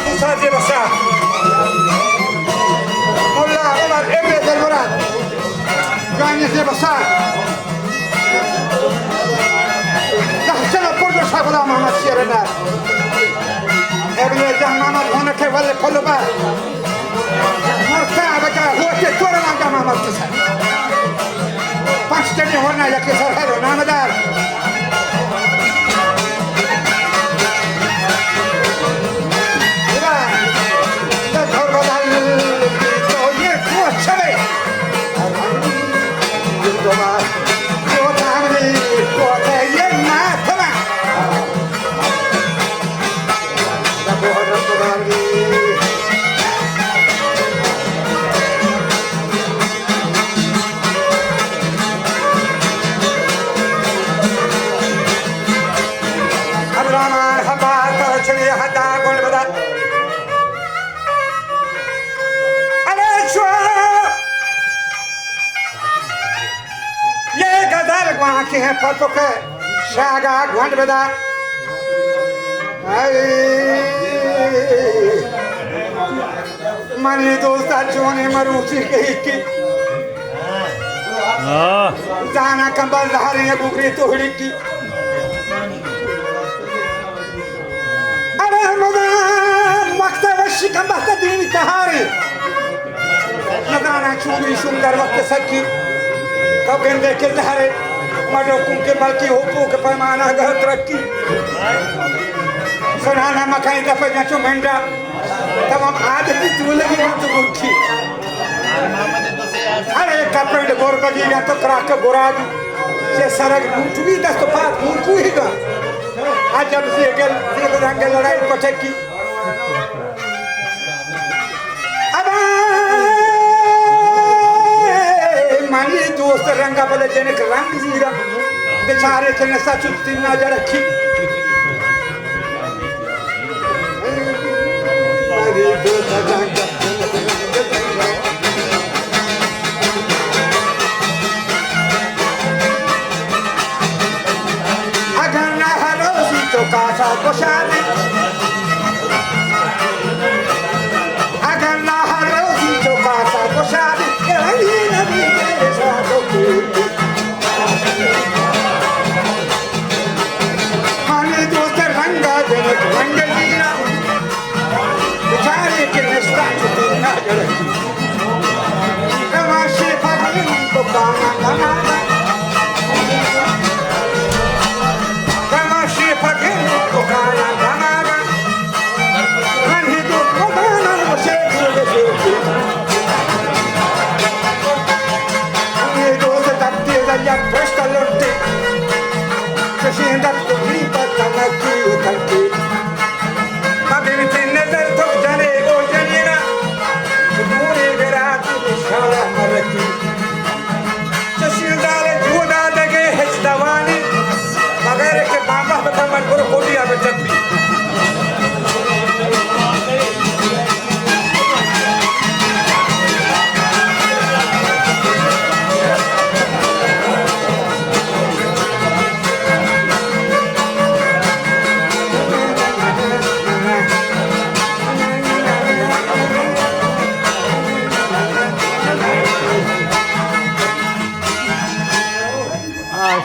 दूसरा जे बसा मुल्ला उमर इब्न ज़ुलमुराद जाने से बसा दहशत पुरजो शागुला मोहम्मद शेरनार इब्न जहमामत होने के वाले फलुबा मुर्ता बजा होते तोरा लगा मोहम्मद किसा पांच जने होना या किसा है नामदार की है फटो के शागा घंट बदा मनी दोस्ता चोने मरूसी कही की जाना कंबल धारे बुगरी तोहड़ी की अरे मदा मकता वशी कंबल दीन तहारी नदाना चूड़ी सुंदर वक्त सकी कब गंदे के धारे मडो कुंके बल्कि होपो के पैमाना गहत रखी सुनाना मकाई दफे जाचो मंडा तब हम आज भी चूल्हे की बात बुखी अरे कपड़े गोर बगी या तो क्राक गोराज से सरग मुठवी दस तो पास मुठू ही गा आज जब से दिल रंग लड़ाई पटकी अब मानी दोस्त रंगा बले जनक रंग जीरा बेचारे के नशा चुपती ना जा रखी अगर ना हरोसी तो कासा कोशाने अगर ना हरोसी तो कासा कोशाने यही नबी माने दोस्त रंगा जनक रंग जीरा बेचारे के नशा चुपती ना जा रखी रवाशे पगन को काना बनाना रवाशे पगन को काना बनाना मनी दोस्त बनाना मुझे या प्रश्न लौटे शशींदर को भी पता न क्यों करते मगर तेरे नजर तो जाने वो जनीना पूरे रात निशाना मरती शशींदर जुदा दगे हस्तवानी मगर के बाबा बता मन को कोटिया में चपी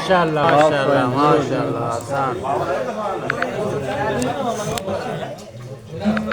माशाल्लाह माशाल्लाह माशाल्लाह आसान